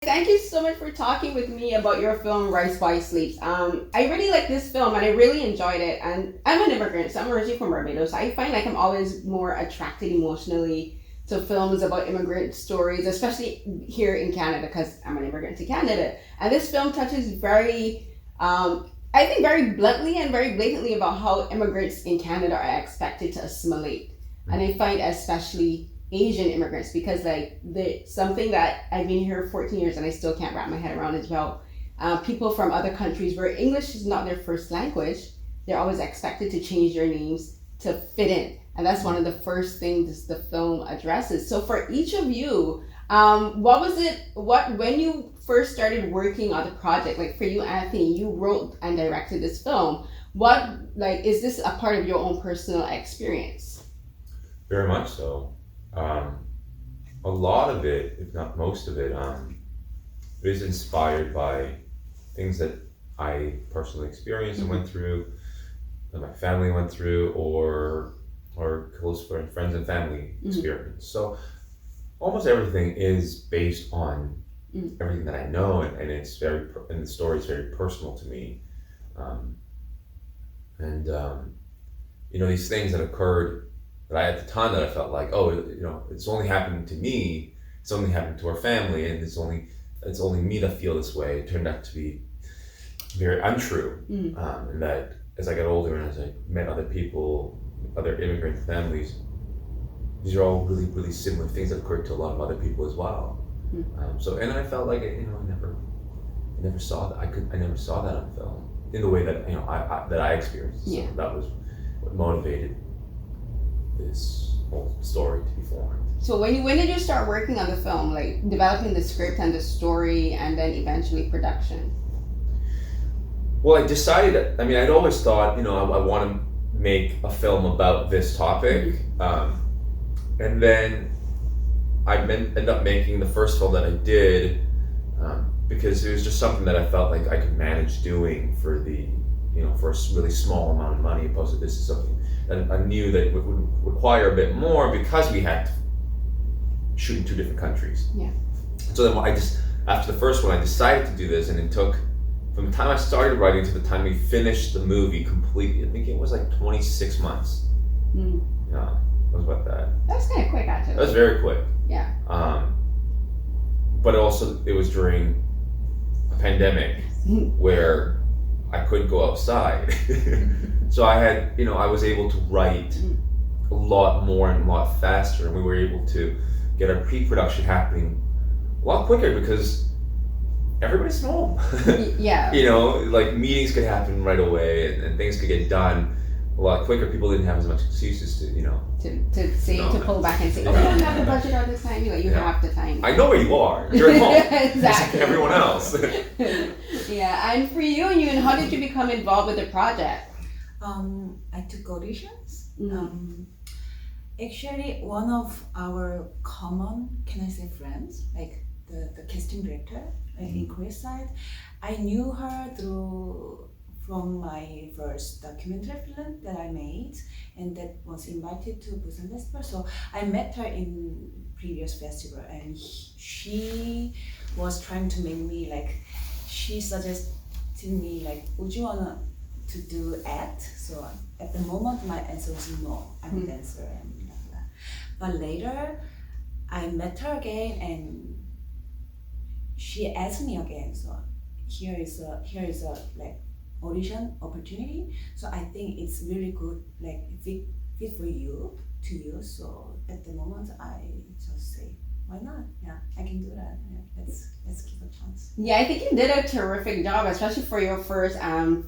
Thank you so much for talking with me about your film RICEBOY SLEEPS. I really like this film and I really enjoyed it. And I'm an immigrant, so I'm originally from Barbados. So I find like I'm always more attracted emotionally to films about immigrant stories, especially here in Canada because I'm an immigrant to Canada. And this film touches very, I think, very bluntly and very blatantly about how immigrants in Canada are expected to assimilate. And I find especially Asian immigrants, because like something that I've been here 14 years and I still can't wrap my head around as well. People from other countries where English is not their first language, they're always expected to change their names to fit in. And that's one of the first things the film addresses. So for each of you, when you first started working on the project, like for you, Anthony, you wrote and directed this film. Is this a part of your own personal experience? Very much so. A lot of it, if not most of it, is inspired by things that I personally experienced and went through, that my family went through, or close friends and family experience. So almost everything is based on everything that I know, and it's and the story is very personal to me. These things that occurred that I, at the time, that I felt like, it's only happening to me, it's only happening to our family, and it's only me that feel this way. It turned out to be very untrue. And that as I got older and as I met other people, other immigrant families, these are all really, really similar things that occurred to a lot of other people as well. And I felt like I never saw that. I never saw that on film in the way that I experienced. So that was what motivated this whole story to be formed. So when did you start working on the film, like developing the script and the story, and then eventually production? Well, I decided. I'd always thought, I want to make a film about this topic, and then I ended up making the first film that I did because it was just something that I felt like I could manage doing for a really small amount of money, opposed to this is something that I knew that it would require a bit more because we had to shoot in two different countries. Yeah. So then after the first one, I decided to do this, and it took, from the time I started writing to the time we finished the movie completely, I think it was like 26 months. Yeah, it was about that. That's kind of quick, actually. That was very quick. Yeah. But also, it was during a pandemic where I couldn't go outside. So I was able to write a lot more and a lot faster, and we were able to get our pre-production happening a lot quicker because everybody's home. Yeah. Like meetings could happen right away, and things could get done a lot quicker. People didn't have as much excuses to pull back and say, oh, we don't have the budget all this time. You have the time. I know where you are. You're at home. Exactly. Just like everyone else. Yeah, and for you, how did you become involved with the project? I took auditions. Actually, one of our common, can I say friends, like the casting director in Korea side, I knew her from my first documentary film that I made, and that was invited to Busan Festival. So I met her in previous festival, and she was trying to make me she suggested me would you wanna to do act? So at the moment my answer was no, I'm a dancer and blah, blah. But later I met her again and she asked me again. So here is a audition opportunity. So I think it's really good, fit for you to use. So at the moment I just say, why not? Yeah, I can do that. Yeah, let's give a chance. Yeah, I think you did a terrific job, especially for your first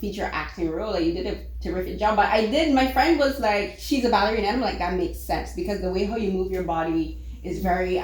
feature acting role. You did a terrific job. But my friend was like, she's a ballerina, and I'm like, that makes sense because the way how you move your body is very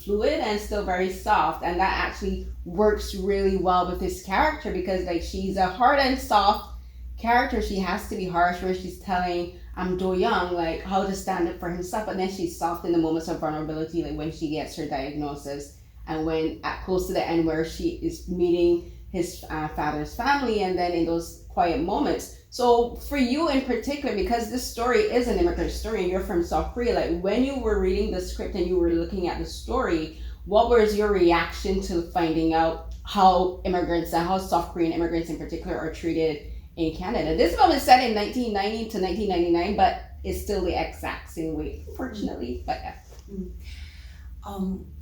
fluid and still very soft, and that actually works really well with this character because she's a hard and soft character. She has to be harsh where she's telling Do Young how to stand up for himself, but then she's soft in the moments of vulnerability, when she gets her diagnosis and when close to the end where she is meeting his father's family, and then in those quiet moments. So for you in particular, because this story is an immigrant story and you're from South Korea, when you were reading the script and you were looking at the story, what was your reaction to finding out how immigrants and how South Korean immigrants in particular are treated in Canada? This film is set in 1990 to 1999, but it's still the exact same way, unfortunately. But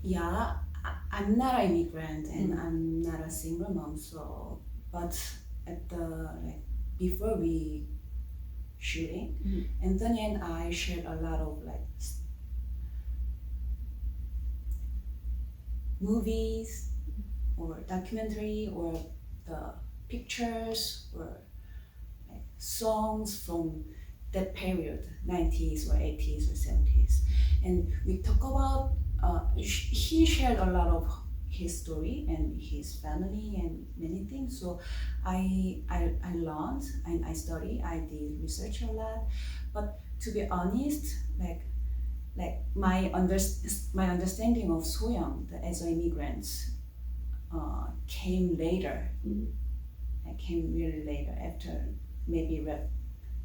yeah. I'm not an immigrant and I'm not a single mom, so but at the before we shooting, Anthony and I shared a lot of movies or documentary or the pictures or songs from that period, 90s or 80s or 70s, and we talk about he shared a lot of his story and his family and many things. So I learned and I studied. I did research a lot. But to be honest, my understanding of Soyoung as an immigrant came later. It came really later after maybe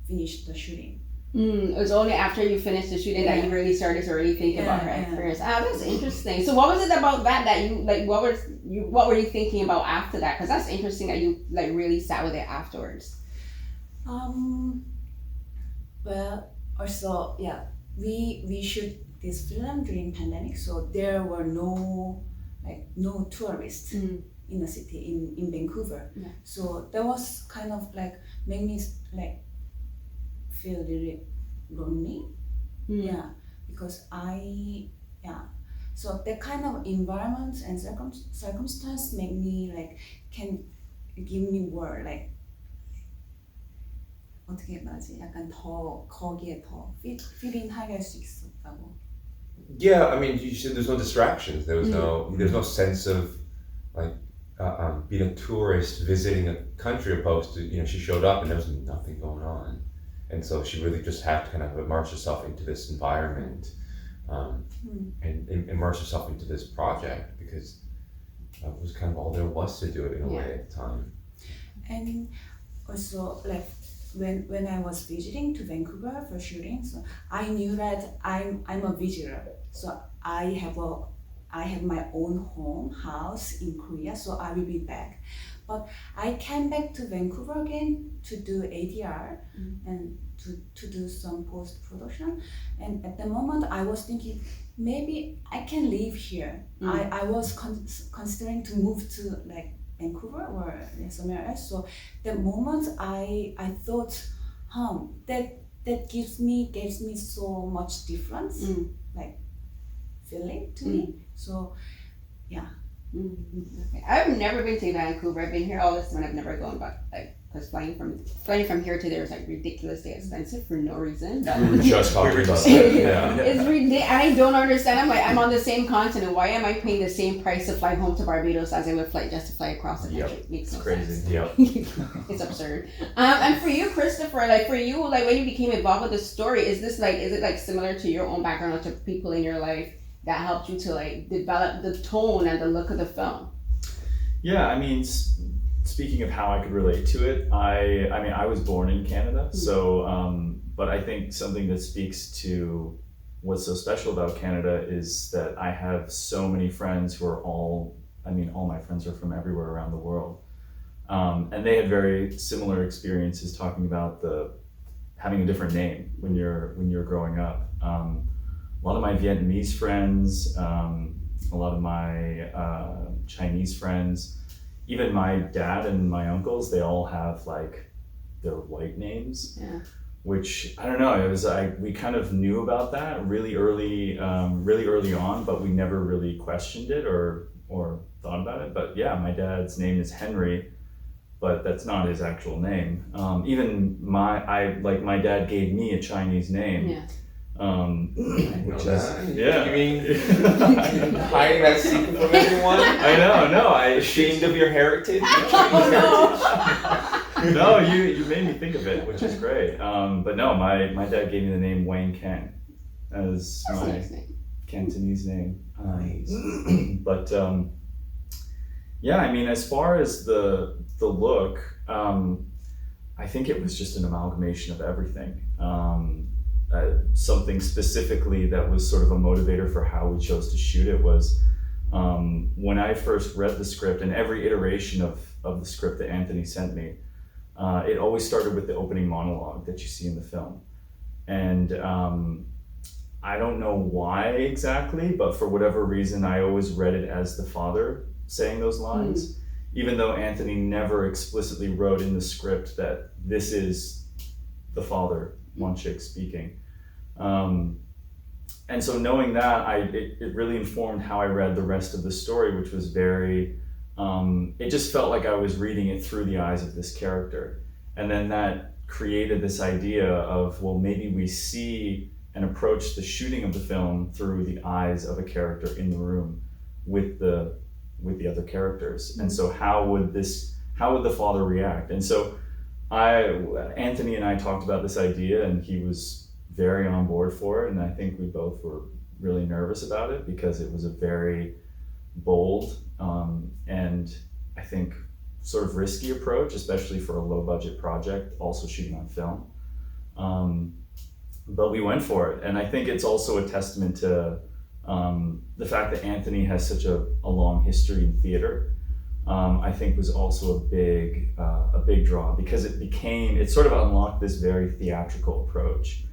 finished the shooting. It was only after you finished the shooting that you really started to really think about her experience. That's interesting. So what was it about that you what were you thinking about after that? Because that's interesting that you really sat with it afterwards. Well, also we shoot this film during pandemic, so there were no tourists in the city in Vancouver. Yeah. So that was kind of made me feel really lonely. Because so that kind of environment and circumstance make me can give me more 어떻게 말하지? 약간 더 거기에 더 fit-in-하게 할 수 있었다고. Yeah, I mean, you said there's no distractions. There's no sense of being a tourist visiting a country opposed to she showed up and there was nothing going on. And so she really just had to kind of immerse herself into this environment and immerse herself into this project because that was kind of all there was to do it in a way at the time. And also when I was visiting to Vancouver for shooting, so I knew that I'm a visitor. So I have my own house in Korea, so I will be back. But I came back to Vancouver again to do ADR and to do some post-production. And at the moment I was thinking, maybe I can live here. I was considering to move to Vancouver or somewhere else. So the moment I thought, that gives me so much difference, feeling to me. So yeah. I've never been to Vancouver. I've been here all this time and I've never gone back. Because flying from here to there is ridiculously expensive for no reason. We were just talking about that. Yeah. It's ridiculous. I don't understand. I'm on the same continent. Why am I paying the same price to fly home to Barbados as I would fly just to fly across the country? It makes no sense. Yep. It's absurd. And for you, Christopher, when you became involved with the story, is this is it similar to your own background or to people in your life that helped you to develop the tone and the look of the film? Yeah, I mean, speaking of how I could relate to it, I was born in Canada, so but I think something that speaks to what's so special about Canada is that I have so many friends who are all my friends are from everywhere around the world, and they had very similar experiences talking about having a different name when you're growing up. A lot of my Vietnamese friends, a lot of my Chinese friends, even my dad and my uncles, they all have their white names, which I don't know. It was we kind of knew about that really early on, but we never really questioned it or thought about it. But yeah, my dad's name is Henry, but that's not his actual name. Even my dad gave me a Chinese name. Yeah. Which is You mean hiding that secret from everyone? I know, no, Ashamed of your heritage? No, you made me think of it, which is great. But no, my dad gave me the name Wayne Ken as my Cantonese name. Nice. But yeah, I mean, as far as the look, I think it was just an amalgamation of everything. Something specifically that was sort of a motivator for how we chose to shoot it was When I first read the script, and every iteration of the script that Anthony sent me, it always started with the opening monologue that you see in the film. And I don't know why exactly, but for whatever reason, I always read it as the father saying those lines, even though Anthony never explicitly wrote in the script that this is the father, Won-shik, speaking. And so knowing that, it really informed how I read the rest of the story, which was very, it just felt like I was reading it through the eyes of this character. And then that created this idea of, well, maybe we see and approach the shooting of the film through the eyes of a character in the room with the other characters. And so how would the father react? And so Anthony and I talked about this idea, and he was very on board for it, and I think we both were really nervous about it because it was a very bold and I think sort of risky approach, especially for a low budget project, also shooting on film. But we went for it, and I think it's also a testament to the fact that Anthony has such a long history in theater. I think was also a big draw, because it sort of unlocked this very theatrical approach,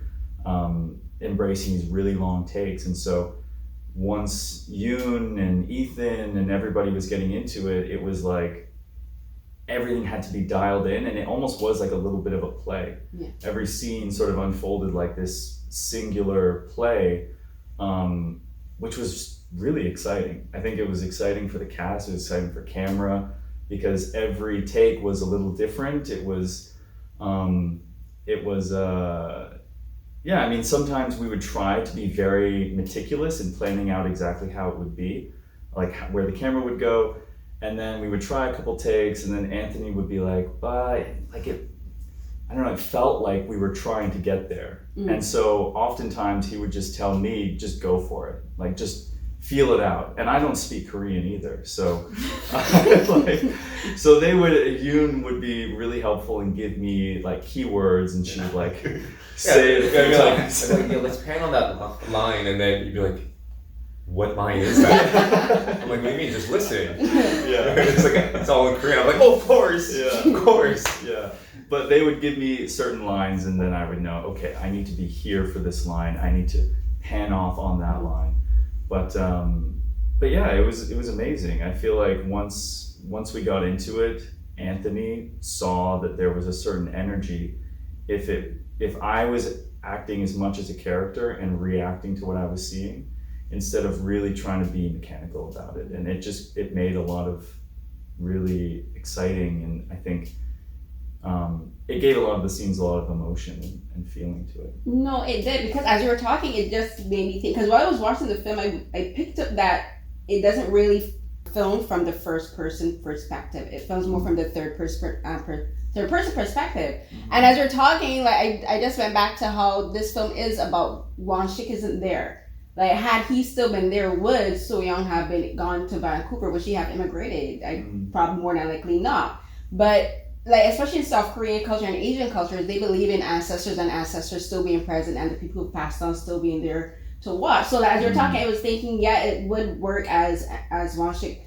embracing these really long takes. And so once Yoon and Ethan and everybody was getting into it, it was like everything had to be dialed in, and it almost was like a little bit of a play. Yeah. Every scene sort of unfolded like this singular play, which was really exciting. I think it was exciting for the cast, it was exciting for camera, because every take was a little different. Yeah, I mean, sometimes we would try to be very meticulous in planning out exactly how it would be, like where the camera would go, and then we would try a couple takes, and then Anthony would be like, but like I don't know, it felt like we were trying to get there. And so oftentimes he would just tell me, just go for it, like just feel it out. And I don't speak Korean either, so so Yoon would be really helpful and give me like keywords, and she would like say it a few times. Like, let's pan on that line, and then you'd be like, what line is that? I'm like, what do you mean? Just listen. Yeah. it's all in Korean. I'm like, oh, of course. Yeah. Of course. Yeah. But they would give me certain lines, and then I would know, okay, I need to be here for this line. I need to pan off on that line. But yeah, it was amazing. I feel like once we got into it, Anthony saw that there was a certain energy. If I was acting as much as a character and reacting to what I was seeing, instead of really trying to be mechanical about it, and it made a lot of really exciting, and I think it gave a lot of the scenes a lot of emotion and feeling to it. No, it did, because as you were talking, it just made me think, because while I was watching the film, I picked up that it doesn't really film from the first person perspective. It films more from the third person perspective. And as you're talking, like I just went back to how this film is about Won-shik isn't there. Like, had he still been there, would So-young have been gone to Vancouver? Would she have immigrated? Probably more than likely not. But like, especially in South Korean culture and Asian culture, they believe in ancestors still being present, and the people who passed on still being there to watch. So as you're talking, I was thinking, yeah, it would work as Won-shik,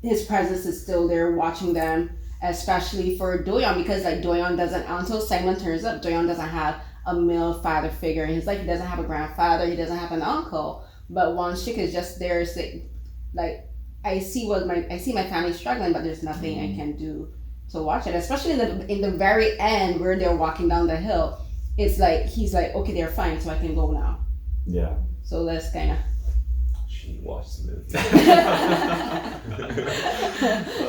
his presence is still there watching them, especially for Do-young, because like Do-young doesn't, until Simon turns up, Do-young doesn't have a male father figure in his life. He doesn't have a grandfather, he doesn't have an uncle, but Won-shik is just there, like, I see my family struggling, but there's nothing I can do to watch it, especially in the very end where they're walking down the hill. It's like he's like, okay, they're fine, so I can go now. Yeah. So let's kind of. She watched the movie.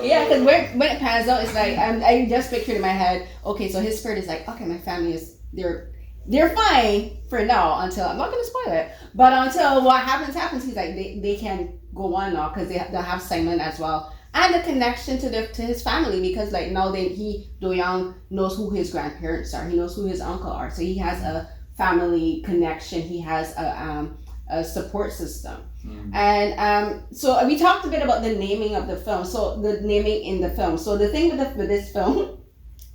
Yeah, because when it pans out, it's like I just pictured in my head. Okay, so his spirit is like, okay, my family is they're fine for now, until, I'm not gonna spoil it, but until what happens. He's like they can go on now, because they'll have Simon as well. And the connection to his family, because like now Do-young knows who his grandparents are. He knows who his uncle are. So he has a family connection. He has a support system. And so we talked a bit about the naming of the film. So the naming in the film. So the thing with this film,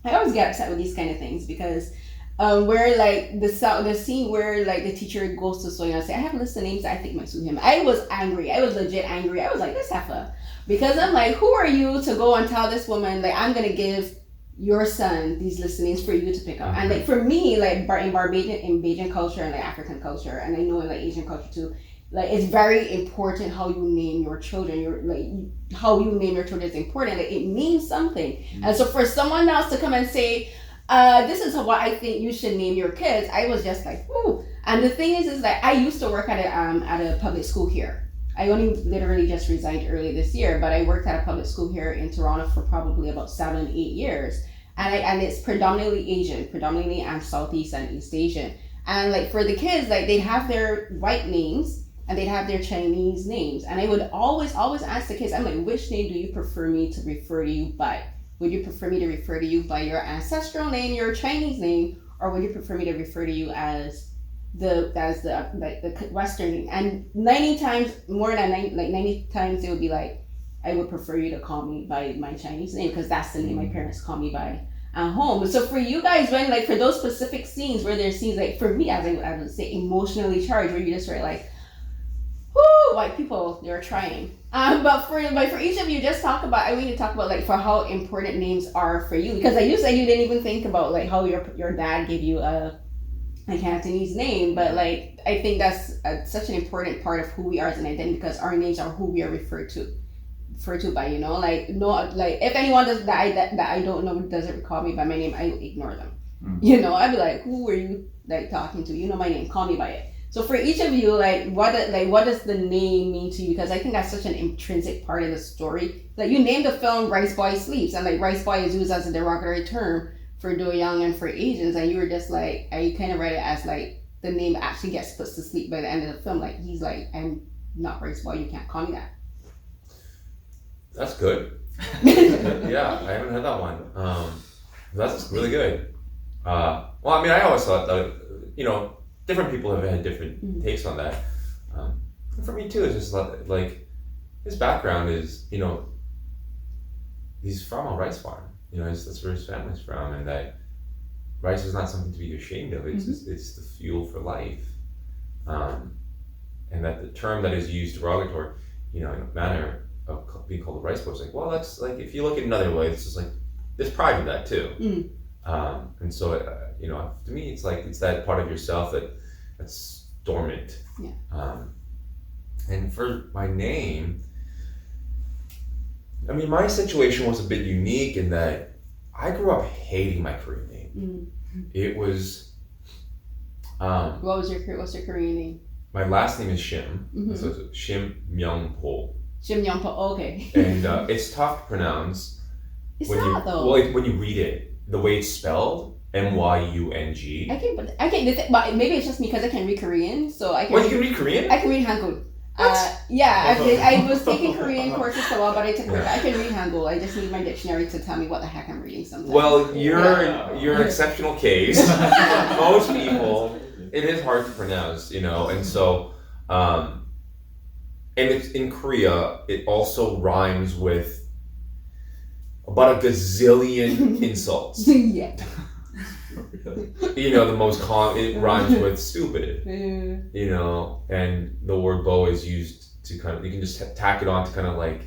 I always get upset with these kind of things, because where like the scene where like the teacher goes to Soyeon and say, I have a list of names that I think might suit him. I was angry. I was legit angry. I was like, this heifer. Because I'm like, who are you to go and tell this woman like I'm gonna give your son these list of names for you to pick up? And like for me, like in Bajan culture and like African culture, and I know in like Asian culture too, like it's very important how you name your children. How you name your children is important. Like it means something. And so for someone else to come and say, this is what I think you should name your kids, I was just like, ooh. And the thing is that I used to work at a public school here. I only literally just resigned early this year, but I worked at a public school here in Toronto for probably about 7-8 years. And it's predominantly Southeast and East Asian. And like for the kids, like they'd have their white names and they'd have their Chinese names. And I would always ask the kids, I'm like, which name do you prefer me to refer to you by? Would you prefer me to refer to you by your ancestral name, your Chinese name, or would you prefer me to refer to you as the Western name? And 90 times they would be like, I would prefer you to call me by my Chinese name because that's the name my parents call me by at home. So for you guys, when like for those specific scenes where there's scenes like for me, I would say emotionally charged, where you just were like, whoo, white people, they're trying. But for each of you, just talk about. I want you to talk about like for how important names are for you, because you said you didn't even think about like how your dad gave you a Cantonese name, but like I think that's such an important part of who we are as an identity, because our names are who we are referred to by, you know, like no, like if anyone does that I don't know doesn't call me by my name, I will ignore them. You know, I'd be like, who are you like talking to? You know my name, call me by it. So for each of you, like what does the name mean to you? Because I think that's such an intrinsic part of the story. Like you named the film Rice Boy Sleeps, and like rice boy is used as a derogatory term for Do Young and for Asians, and you were just like, I kind of read it as like the name actually gets put to sleep by the end of the film. Like he's like, I'm not rice boy, you can't call me that. That's good. Yeah, I haven't heard that one. That's really good. Well, I mean, I always thought that, you know, different people have had different takes on that. For me too, it's just like his background is, you know, he's from a rice farm. You know, that's where his family's from, and that rice is not something to be ashamed of. It's it's the fuel for life, and that the term that is used derogatory, you know, in a manner of being called a rice boy is like, well, that's like, if you look at another way, it's just like there's pride in that too. And so you know, to me, it's like it's that part of yourself that's dormant. Yeah. And for my name, I mean, my situation was a bit unique in that I grew up hating my Korean name. It was. What's your Korean name? My last name is Shim, so it's Shim Myung-po. Shim Myung-po, okay. And it's tough to pronounce. It's not though. Well, when you read it, the way it's spelled, Myung. I can't. But maybe it's just because I can read Korean, so I can. Well, you can read Korean? I can read Hangul. Yeah, I was taking Korean courses for a while, but I can read Hangul. I just need my dictionary to tell me what the heck I'm reading sometimes. Well, you're an exceptional case. Most people, it is hard to pronounce, you know, and so, and it's in Korea, it also rhymes with about a gazillion insults. Yeah. You know, the most common, it rhymes with stupid, you know, and the word bo is used to kind of, you can just tack it on to kind of like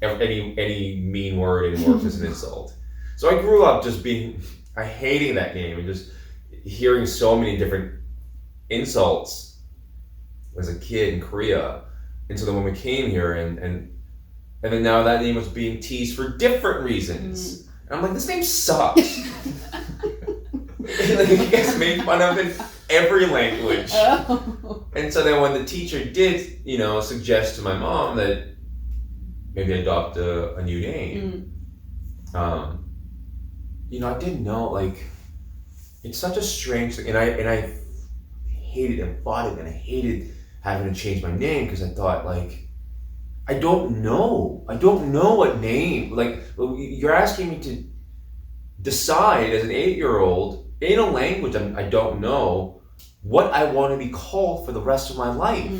any mean word and works as an insult. So I grew up just hating that name and just hearing so many different insults as a kid in Korea. And so then when we came here and then now that name was being teased for different reasons. And I'm like, this name sucks. Like, it gets made fun of in every language. And so then when the teacher did, you know, suggest to my mom that maybe adopt a new name, you know, I didn't know, like, it's such a strange thing. And I hated and fought it, and I hated having to change my name because I thought, like, I don't know what name. Like, you're asking me to decide as an 8-year-old in a language I don't know what I want to be called for the rest of my life.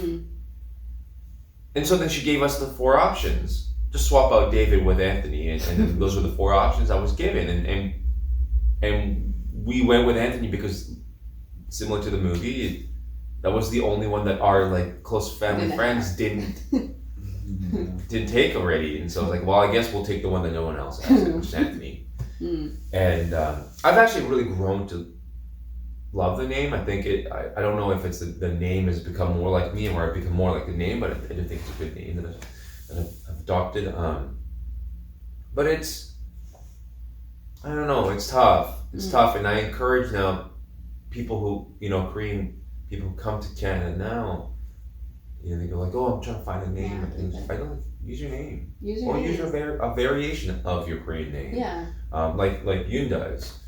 And so then she gave us the 4 options. Just swap out David with Anthony, and those were the 4 options I was given. and we went with Anthony because similar to the movie, that was the only one that our like close family friends didn't take already, and so I was like, well, I guess we'll take the one that no one else has, which is Anthony. And I've actually really grown to love the name. I think I don't know if it's the name has become more like me or I've become more like the name, but I do think it's a good name that I've adopted. But it's, I don't know, it's tough. It's tough, and I encourage now people who, Korean people who come to Canada now, they go like, oh, I'm trying to find a name. I don't use your name. Use a variation of your Korean name. Yeah. Like Yoon does.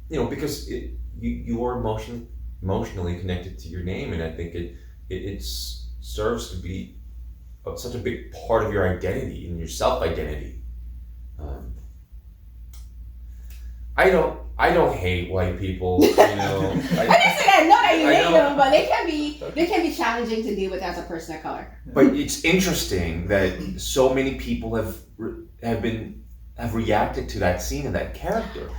Because you are emotionally connected to your name, and I think it serves to be such a big part of your identity and your self-identity. I don't hate white people, I didn't say that. Not that you hate them, but they can be challenging to deal with as a person of color. But it's interesting that so many people have reacted to that scene and that character.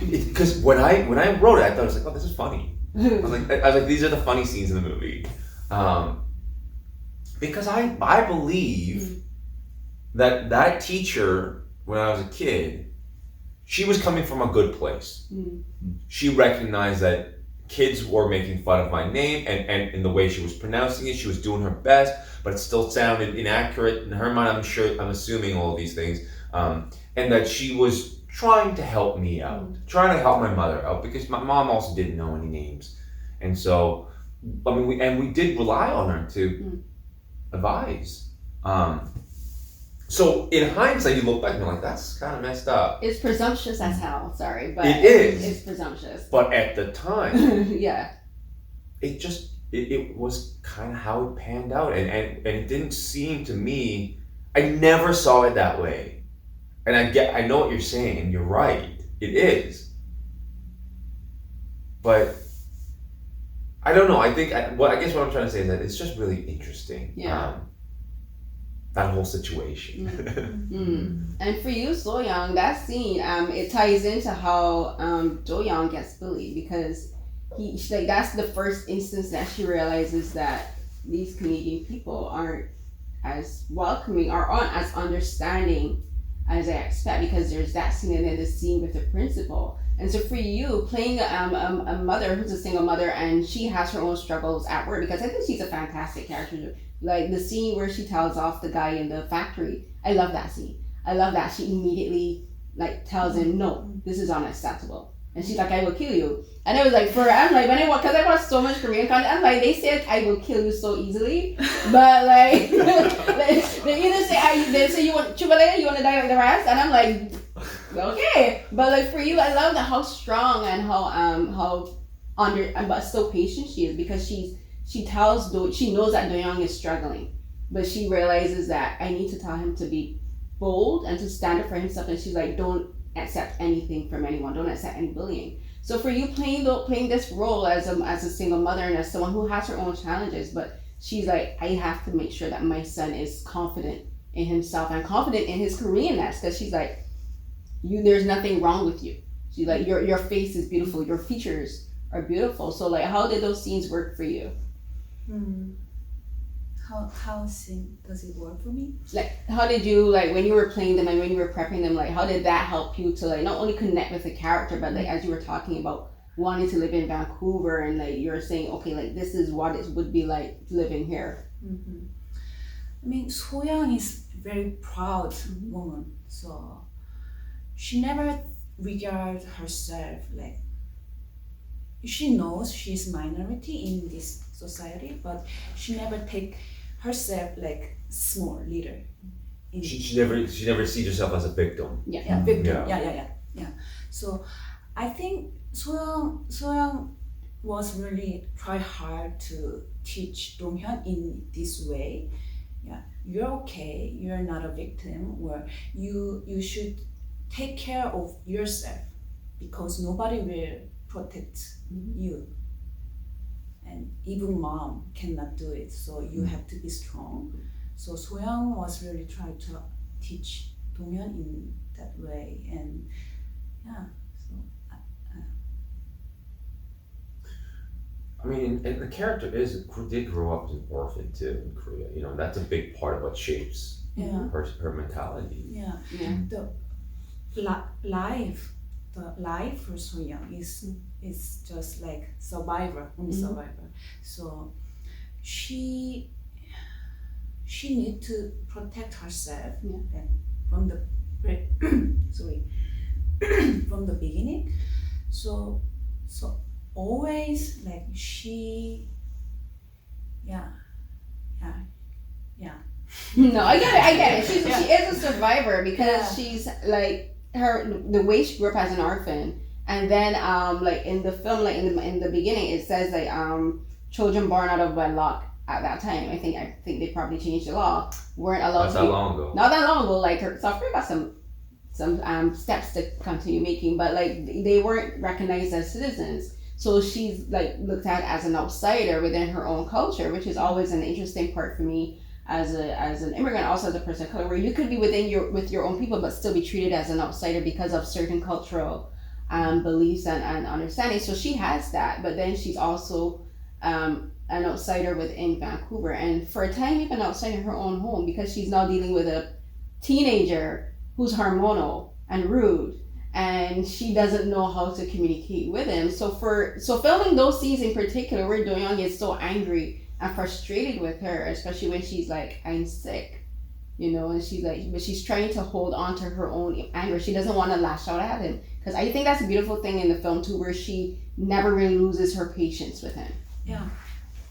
Because when I wrote it, I thought it was like, oh, this is funny. I was like, these are the funny scenes in the movie, because I believe that teacher when I was a kid, she was coming from a good place. She recognized that kids were making fun of my name, and in the way she was pronouncing it, she was doing her best, but it still sounded inaccurate in her mind. I'm assuming all of these things, and that she was trying to help me out, trying to help my mother out, because my mom also didn't know any names, and so we did rely on her to advise. So in hindsight, you look back and you're like, that's kind of messed up. It's presumptuous as hell. Sorry, but it is. It's presumptuous. But at the time, yeah, it was kind of how it panned out, and it didn't seem to me. I never saw it that way. And I know what you're saying, and you're right. It is. But I don't know. I guess what I'm trying to say is that it's just really interesting. Yeah. That whole situation. And for you, So-young, that scene, it ties into how Do-young gets bullied, because that's the first instance that she realizes that these Canadian people aren't as welcoming or aren't as understanding as I expect, because there's that scene and then the scene with the principal. And so for you, playing a mother who's a single mother and she has her own struggles at work, because I think she's a fantastic character. Like the scene where she tells off the guy in the factory, I love that scene. I love that she immediately tells him, no, this is unacceptable. And she's like, I will kill you. And it was like, because I watch so much Korean content, I'm like, they said I will kill you so easily. But they either say you want to die like the rest, and I'm like, okay. But for you, I love how strong and but so patient she is, because she knows that Do-young is struggling, but she realizes that I need to tell him to be bold and to stand up for himself, and she's like, don't accept anything from anyone, don't accept any bullying. So for you, playing this role as a single mother and as someone who has her own challenges, but she's like, I have to make sure that my son is confident in himself and confident in his Koreanness, because she's like, there's nothing wrong with you. She's like, your face is beautiful, your features are beautiful. So how did those scenes work for you? How does it work for me? How did you, when you were playing them and when you were prepping them, how did that help you to not only connect with the character, but as you were talking about wanting to live in Vancouver, and you were saying, okay, this is what it would be like living here. I mean, So-young is a very proud woman, so she never regards herself she knows she's minority in this society, but she never take herself small leader. She never sees herself as a victim. Victim. Yeah. So I think So-young was really try hard to teach Dong-hyun in this way. Yeah, you're okay. You're not a victim. Where you should take care of yourself, because nobody will protect you. And even mom cannot do it, so you have to be strong. So So-young was really trying to teach Dong-hyun in that way, and yeah. So I mean, and the character did grow up as an orphan too in Korea. You know, that's a big part of what shapes yeah, her mentality. yeah. Yeah. The life for Soyoung is just like survivor, survivor. So she need to protect herself like, from the from the beginning. So always like she No, I get it. She is a survivor because she's like the way she grew up as an orphan, and then like in the film, like in the beginning, it says like children born out of wedlock at that time. I think they probably changed the law, weren't allowed Not that long ago. Not that long ago. Like her, so I got some steps to continue making, but like they weren't recognized as citizens. So she's like looked at as an outsider within her own culture, which is always an interesting part for me as an immigrant, also as a person of color, where you could be with your own people but still be treated as an outsider because of certain cultural beliefs and understanding. So she has that, but then she's also an outsider within Vancouver, and for a time even outside of her own home, because she's now dealing with a teenager who's hormonal and rude, and she doesn't know how to communicate with him. So filming those scenes in particular, where Do-young gets so angry and frustrated with her, especially when she's like, I'm sick, you know, and she's like, but she's trying to hold on to her own anger. She doesn't want to lash out at him, because I think that's a beautiful thing in the film too, where she never really loses her patience with him. Yeah,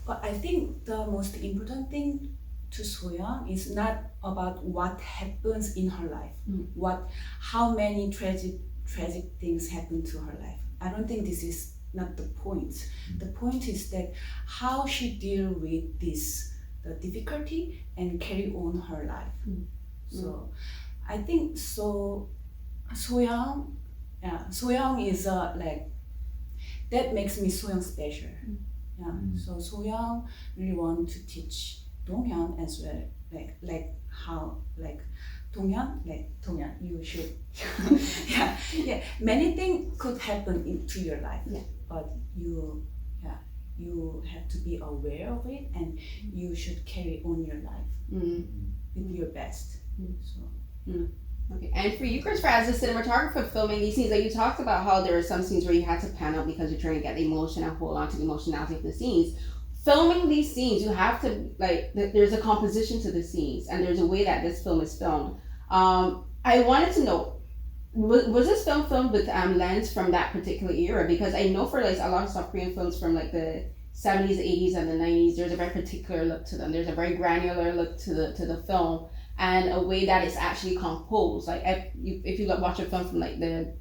but I think the most important thing to Soyoung is not about what happens in her life, how many tragic things happen to her life. I don't think this is not the point. The point is that how she deal with the difficulty and carry on her life. So I think Soyoung is like, that makes me Soyoung special. Yeah. So Soyoung really want to teach Donghyun as well, like how like Donghyun, you should many things could happen to your life, but you have to be aware of it, and you should carry on your life with your best. So Okay, and for you, Christopher, as a cinematographer filming these scenes, like you talked about how there are some scenes where you had to pan out because you're trying to get the emotion and hold on to the emotionality of the scenes. Filming these scenes, you have to, like, there's a composition to the scenes, and there's a way that this film is filmed. I wanted to know, was this film filmed with lens from that particular era? Because I know for like a lot of South Korean films from like the 70s, 80s, and the 90s, there's a very particular look to them. There's a very granular look to the film, and a way that it's actually composed. Like if you watch a film from like the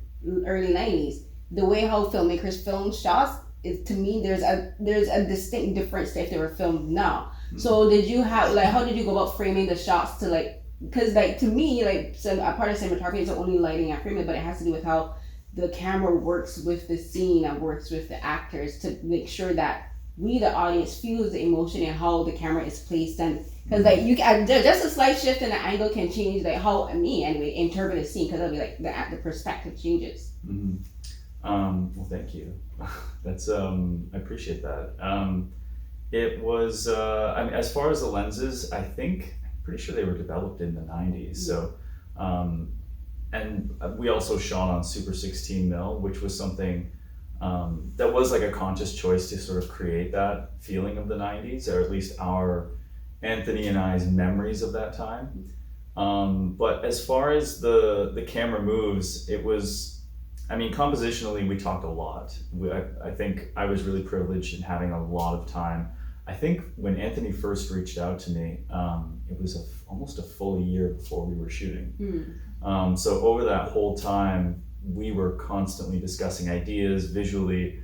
early 90s, the way how filmmakers film shots, is, to me, there's a distinct difference to if they were filmed now. So did you have, like, how did you go about framing the shots to, like, because like to me, like, so a part of cinematography is only lighting and framing, but it has to do with how the camera works with the scene and works with the actors to make sure that we, the audience, feels the emotion and how the camera is placed. And because like you can just a slight shift in the angle can change like how interpret a scene, because it'll be like the perspective changes. Well, thank you. That's I appreciate that. It was I mean, as far as the lenses, I'm pretty sure they were developed in the 90s. So and we also shot on Super 16 mil, which was something that was like a conscious choice to sort of create that feeling of the 90s, or at least Anthony and I's memories of that time. But as far as the camera moves, it was, I mean, compositionally, we talked a lot. I think I was really privileged in having a lot of time. I think when Anthony first reached out to me, it was almost a full year before we were shooting. So over that whole time, we were constantly discussing ideas, visually,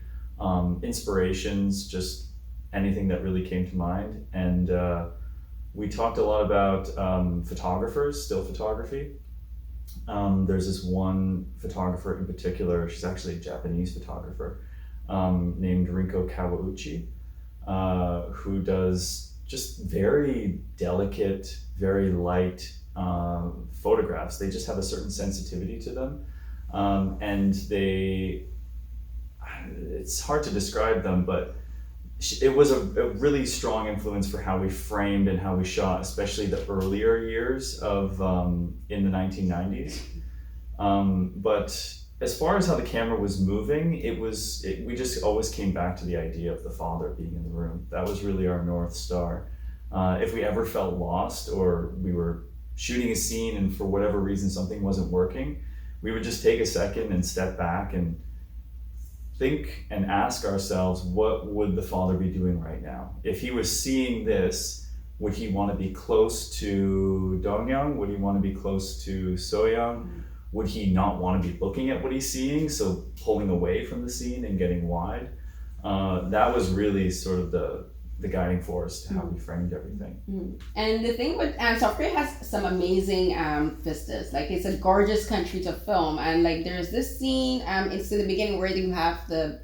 inspirations, just anything that really came to mind. And we talked a lot about photographers, still photography. There's this one photographer in particular, she's actually a Japanese photographer, named Rinko Kawauchi, who does just very delicate, very light photographs. They just have a certain sensitivity to them. and it's hard to describe them, but it was a really strong influence for how we framed and how we shot, especially the earlier years of in the 1990s. But as far as how the camera was moving, we just always came back to the idea of the father being in the room. That was really our North Star. If we ever felt lost or we were shooting a scene and for whatever reason something wasn't working, we would just take a second and step back and think and ask ourselves, what would the father be doing right now? If he was seeing this, would he want to be close to Dongyoung? Would he want to be close to Soyoung? Would he not want to be looking at what he's seeing, so pulling away from the scene and getting wide? That was really sort of the guiding force to how we framed everything. And the thing with South Korea has some amazing vistas. Like, it's a gorgeous country to film, and like there's this scene. It's in the beginning where you have the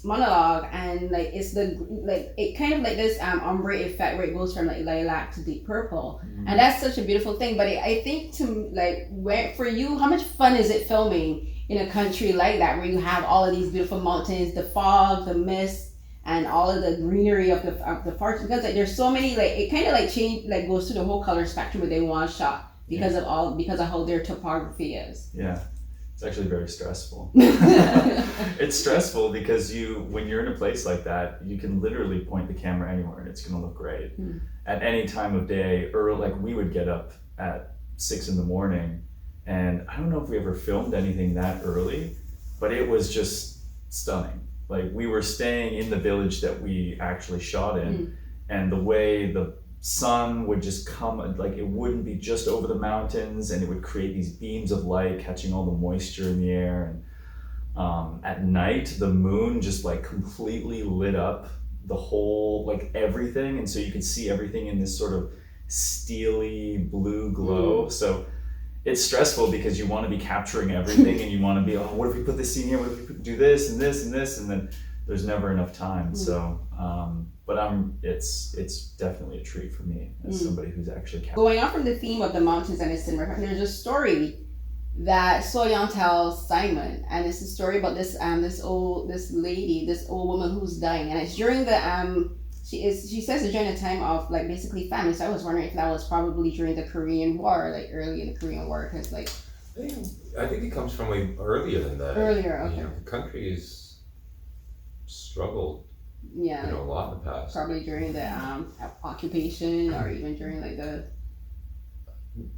monologue, and like it's it kind of like this ombre effect where it goes from like lilac to deep purple, and that's such a beautiful thing. But I think for you, how much fun is it filming in a country like that where you have all of these beautiful mountains, the fog, the mist, and all of the greenery of the forest? Because like there's so many, like it kind of like goes through the whole color spectrum within one shot because of how their topography is. Yeah. It's actually very stressful. It's stressful because when you're in a place like that, you can literally point the camera anywhere and it's going to look great. At any time of day, or like we would get up at 6 a.m, and I don't know if we ever filmed anything that early, but it was just stunning. Like, we were staying in the village that we actually shot in, and the way the sun would just come, like it wouldn't be just over the mountains, and it would create these beams of light catching all the moisture in the air. And at night, the moon just like completely lit up the whole, like everything, and so you could see everything in this sort of steely blue glow. So it's stressful because you want to be capturing everything, and you want to be, what if we put this scene here, what if we do this and this and this, and then there's never enough time. So but it's definitely a treat for me as somebody who's actually going on from the theme of the mountains and the cinematography. There's a story that Soyoung tells Simon, and it's a story about this old woman who's dying, and it's during the she says it's during a time of like basically famine. So I was wondering if that was probably during the Korean War, like early in the Korean War, because like I think it comes from way earlier than that. Earlier, okay. You know, the country has struggled. Yeah, a lot in the past. Probably during the occupation, or even during like the.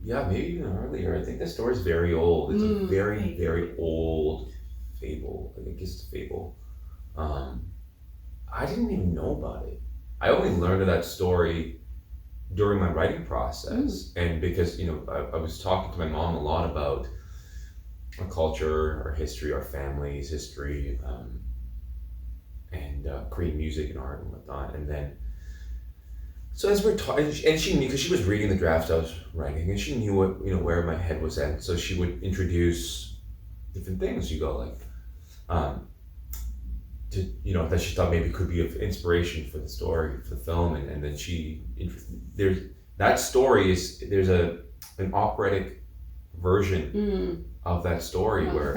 Yeah, maybe even earlier. I think the story's very old. It's a very, very old fable. I think it's a fable. I didn't even know about it. I only learned of that story during my writing process, and because I was talking to my mom a lot about our culture, our history, our family's history. And Korean music and art and whatnot, and then so as we're talking, and she knew because she was reading the drafts I was writing, and she knew what where my head was at. So she would introduce different things. You go like, that she thought maybe could be of inspiration for the story for the film, and then there's that story there's an operatic version of that story where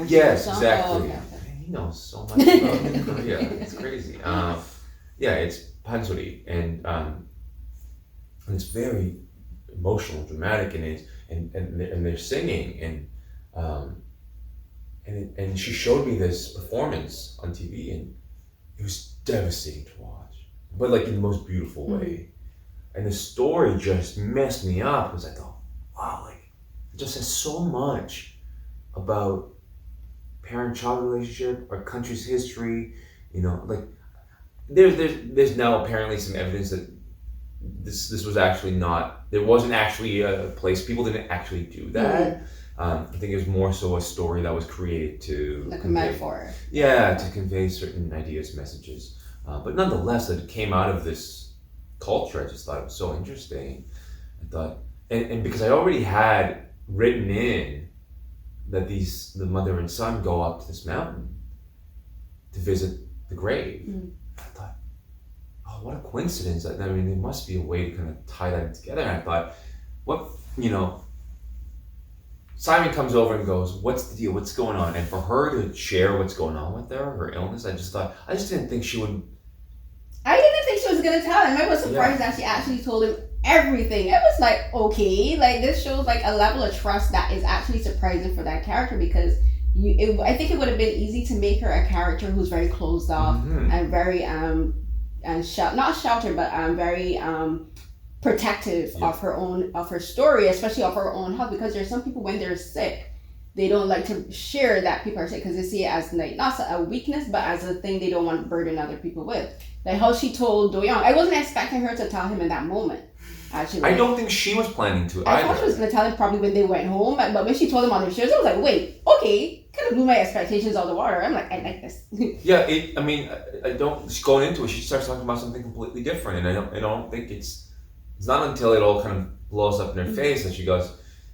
yes, exactly. He knows so much about Korea. It's crazy. It's pansori, and it's very emotional, dramatic, and they're singing, and she showed me this performance on TV, and it was devastating to watch, but like in the most beautiful way. And the story just messed me up because I thought, wow, like it just says so much about parent-child relationship, our country's history, like there's now apparently some evidence that this was actually there wasn't actually a place, people didn't actually do that. I think it was more so a story that was created to like a metaphor. Yeah, to convey certain ideas, messages. But nonetheless, that it came out of this culture, I just thought it was so interesting. I thought, and because I already had written in that the mother and son go up to this mountain to visit the grave. I thought, oh, what a coincidence. I mean, there must be a way to kind of tie that together. And I thought, what, Simon comes over and goes, "What's the deal? What's going on?" And for her to share what's going on with her illness, I just didn't think she would. I didn't think she was gonna tell him. I was surprised that she actually told him everything. It was like, okay, like this shows like a level of trust that is actually surprising for that character, because I think it would have been easy to make her a character who's very closed off and very and not sheltered, but very protective of her story, especially of her own health, because there's some people when they're sick, they don't like to share that people are sick because they see it as like not a weakness, but as a thing they don't want to burden other people with. Like how she told Do-young, I wasn't expecting her to tell him in that moment. Actually, I don't think she was planning to. I thought she was going to tell him probably when they went home, but when she told him on the shares, I was like, wait, okay, kind of blew my expectations out of the water. I'm like, I like this. Yeah, I don't. Going into it, she starts talking about something completely different, and I don't think it's not until it all kind of blows up in her face that she goes,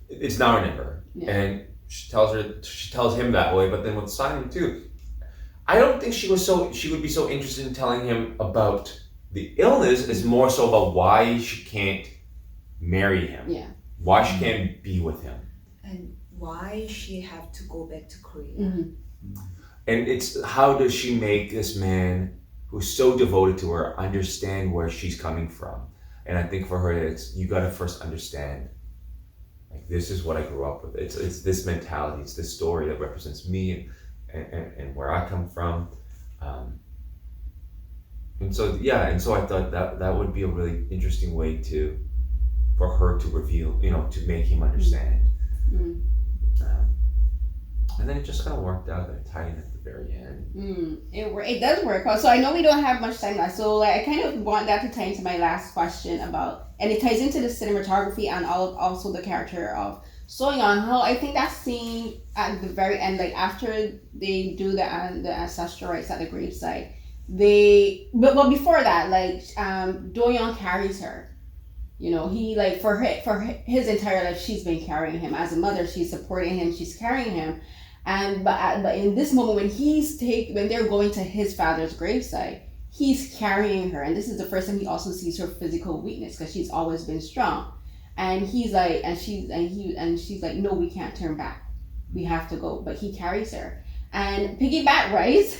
"It's now or never," and she tells him that way. But then with Simon too, I don't think she would be so interested in telling him about the illness. It's more so about why she can't marry him. Yeah. Why she can't be with him. And why she have to go back to Korea. Mm-hmm. And it's how does she make this man who's so devoted to her understand where she's coming from? And I think for her, it's you got to first understand. Like, this is what I grew up with. It's this mentality. It's this story that represents me and where I come from. And so I thought that would be a really interesting way for her to reveal, to make him understand. Mm. And then it just kind of worked out, that tied in at the very end. It does work out. So I know we don't have much time left. So I kind of want that to tie into my last question about, and it ties into the cinematography and also the character of Seung-yoon. How I think that scene at the very end, like after they do the ancestral rites at the gravesite, but before that, like Do-young carries her. He like for his entire life, she's been carrying him as a mother. She's supporting him. She's carrying him. And but in this moment when they're going to his father's gravesite, he's carrying her, and this is the first time he also sees her physical weakness because she's always been strong. And he's like, she's like, no, we can't turn back. We have to go. But he carries her. And piggyback rides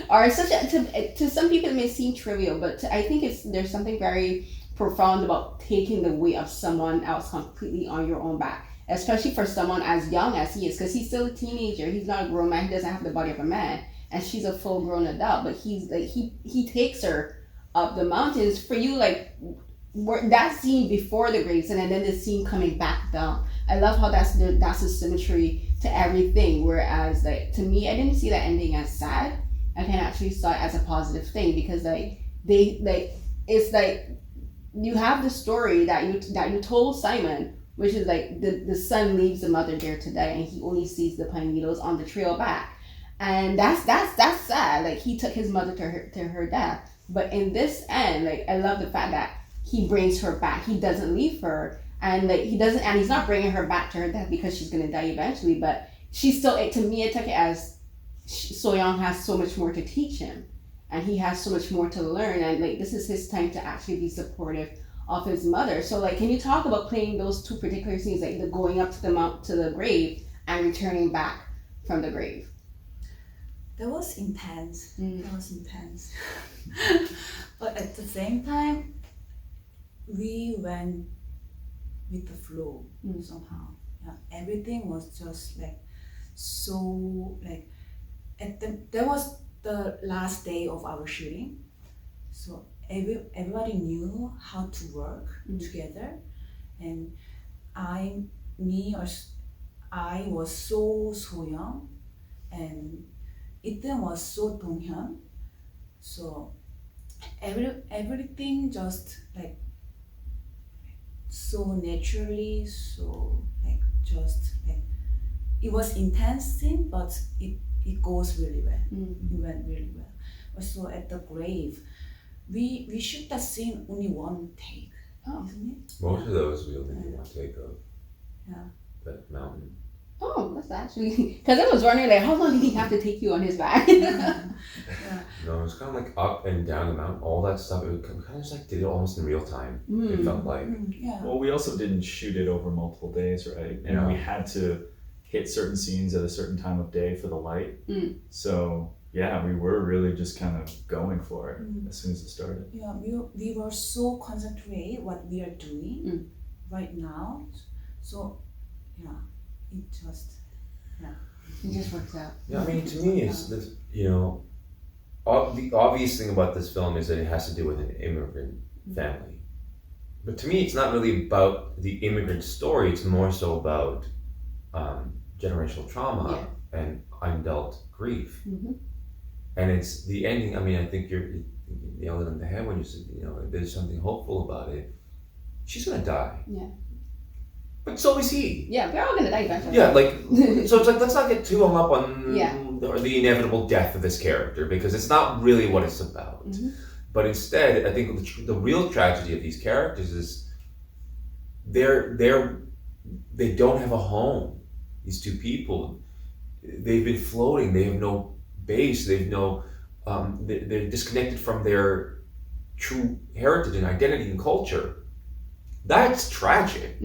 are to some people it may seem trivial, but I think there's something very profound about taking the weight of someone else completely on your own back, especially for someone as young as he is, because he's still a teenager. He's not a grown man. He doesn't have the body of a man, and she's a full grown adult. But he's like he takes her up the mountains. For you, like that scene before the graves, and then the scene coming back down. I love how that's a symmetry to everything. Whereas like to me, I didn't see that ending as sad. I can actually saw it as a positive thing, because it's like you have the story that you told Simon, which is like the son leaves the mother there to die, and he only sees the pine needles on the trail back, and that's sad. Like he took his mother to her death, but in this end, like I love the fact that he brings her back. He doesn't leave her, and like he's not bringing her back to her death because she's gonna die eventually. But she's still. To me, I took it as Seung-yoon has so much more to teach him, and he has so much more to learn, and like this is his time to actually be supportive of his mother. So like, can you talk about playing those two particular scenes, like the going up to the grave and returning back from the grave? That was intense. But at the same time, we went with the flow somehow. Yeah, everything was just like so like that was the last day of our shooting, so everybody knew how to work together, and I was so Seung-yoon, and Ethan was so Dong-hyun, so everything just like so naturally, so like just like it was intense thing, but it goes really well. It went really well. Also at the grave, we shoot that scene only one take, isn't it? Most of those we only do one take of. Yeah. That mountain. Oh, that's was actually, because I was wondering like how long did he have to take you on his back? No, it was kind of like up and down the mountain, all that stuff. It kind of just like did it almost in real time. It felt like. Yeah. Well, we also didn't shoot it over multiple days, right? And Yeah. we had to hit certain scenes at a certain time of day for the light. So yeah, we were really just kind of going for it as soon as it started. Yeah, we were so concentrated what we are doing right now. So yeah, it just It just works out. Yeah, I mean, to me, it's this, you know, the obvious thing about this film is that it has to do with an immigrant family. But to me, it's not really about the immigrant story. It's more so about generational trauma and undealt grief. And it's the ending. I mean, I think you nailed it on the head when you said, you know, there's something hopeful about it. She's gonna die. Yeah. But so is he. Yeah, we're all gonna die eventually. Yeah, like, so it's like, let's not get too hung up on Yeah. the inevitable death of this character, because it's not really what it's about. But instead, I think the real tragedy of these characters is they don't have a home. These two people, they've been floating. They have no base. They've no. They're disconnected from their true heritage and identity and culture. That's tragic.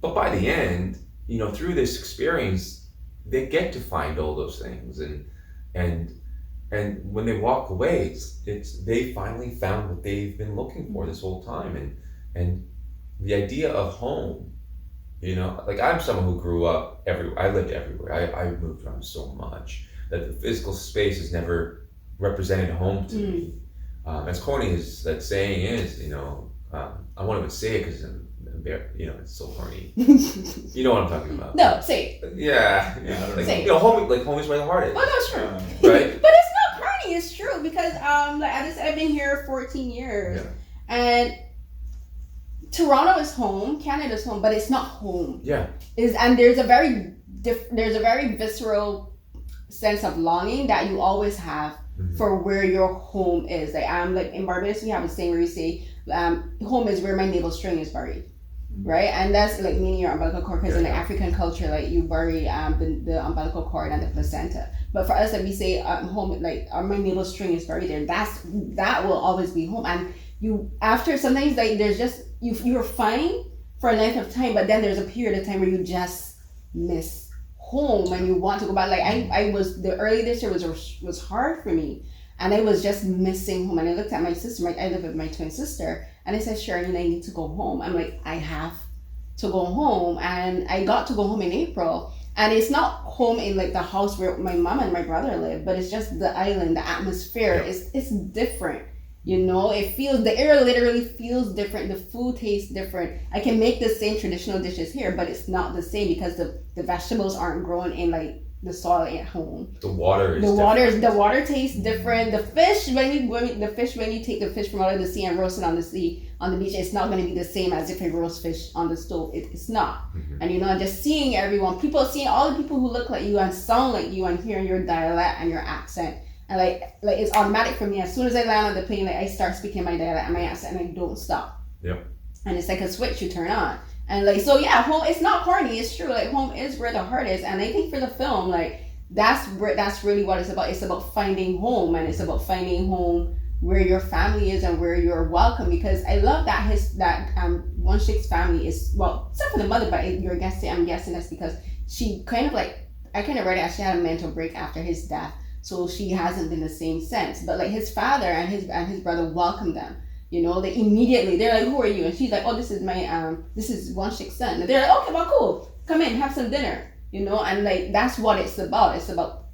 But by the end, you know, through this experience, they get to find all those things, and when they walk away, it's they finally found what they've been looking for this whole time, and the idea of home, you know, like I'm someone who grew up everywhere. I lived everywhere. I moved around so much that the physical space has never represented home to me. As corny as that saying is, you know, I won't even say it because you know, it's so corny. You know what I'm talking about? No, say it. Yeah, like, Say it. you know, home is where the heart is. Oh, that's true. Right? But it's not corny. It's true because like I've been here 14 years, and Toronto is home, Canada's home, but it's not home. Yeah. And there's a very visceral sense of longing that you always have for where your home is. Like in Barbados, we have a saying where we say, home is where my navel string is buried. Right, and that's like meaning your umbilical cord, because in the African culture, like you bury the umbilical cord and the placenta. But for us, like we say home, like my navel string is buried there. That will always be home. And you after sometimes like there's just you're fine for a length of time, but then there's a period of time where you just miss home and you want to go back. Like I was the early this year was hard for me, and I was just missing home. And I looked at my sister. I live with my twin sister. And I said, Sharon, I need to go home. I'm like, I have to go home. And I got to go home in April. And it's not home in like the house where my mom and my brother live, but it's just the island, the atmosphere. It's different. You know, the air literally feels different. The food tastes different. I can make the same traditional dishes here, but it's not the same because the vegetables aren't grown in like the soil at home. The water tastes different. The fish when you take the fish from out of the sea and roast it on the beach, it's not going to be the same as if I roast fish on the stove. It's not. And you know, just seeing all the people who look like you and sound like you and hearing your dialect and your accent, and like it's automatic for me. As soon as I land on the plane, like I start speaking my dialect and my accent, and I don't stop. Yep. And it's like a switch you turn on. And like, so yeah, home, it's not corny, it's true. Like home is where the heart is. And I think for the film, like that's really what it's about. It's about finding home, and it's about finding home where your family is and where you're welcome. Because I love that Won Shik's family is, well, except for the mother, but I'm guessing that's because she kind of like, I kind of read it as she had a mental break after his death. So she hasn't been the same since. But like his father and his brother welcomed them. You know, they're like, who are you? And she's like, oh, this is Won Shik's son. And they're like, okay, well, cool. Come in, have some dinner. You know, and like, that's what it's about.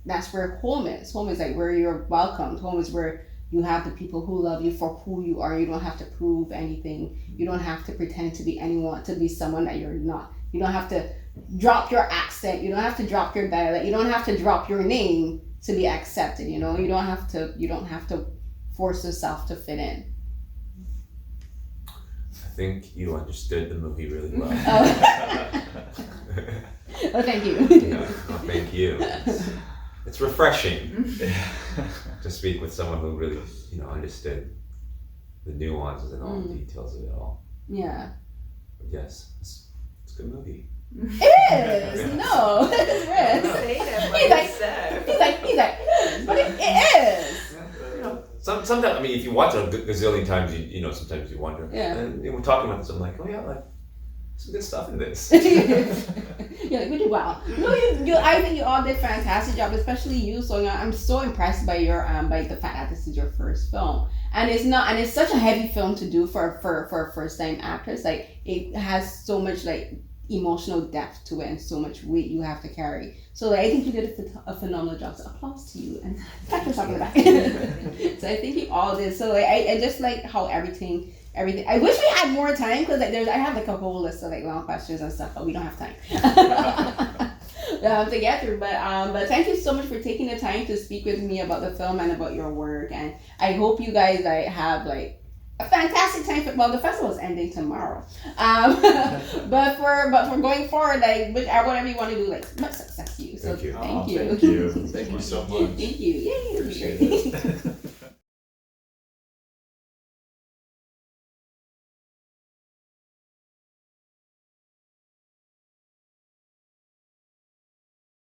That's where home is. Home is like where you're welcomed. Home is where you have the people who love you for who you are. You don't have to prove anything. You don't have to pretend to be anyone, to be someone that you're not. You don't have to drop your accent. You don't have to drop your dialect. You don't have to drop your name to be accepted. You know, you don't have to force yourself to fit in. I think you understood the movie really well. Oh, thank you. Thank you. It's refreshing to speak with someone who really, you know, understood the nuances and all the details of it all. Yeah. But yes, it's a good movie. It is. No. sometimes, I mean, if you watch it a gazillion times, you know, sometimes you wonder. Yeah. And we're talking about this, I'm like, oh yeah, like, some good stuff in this. You're like, we did well. No, I think you all did a fantastic job, especially you, Seung-yoon. I'm so impressed by your by the fact that this is your first film, and it's such a heavy film to do for a first time actress. Like, it has so much like emotional depth to it and so much weight you have to carry. So like, I think you did a phenomenal job. So applause to you and pat yourself on the back. So I think you all did. So like, I just like how everything. I wish we had more time, because like I have like a whole list of like long questions and stuff, but we don't have time to get through. But thank you so much for taking the time to speak with me about the film and about your work. And I hope you guys like have like a fantastic time. The festival is ending tomorrow. But for going forward, like whatever you want to do, like much success to you. So Thank you. Thank you. Thank you. Thank you so much. Thank you. Yay. Appreciate it.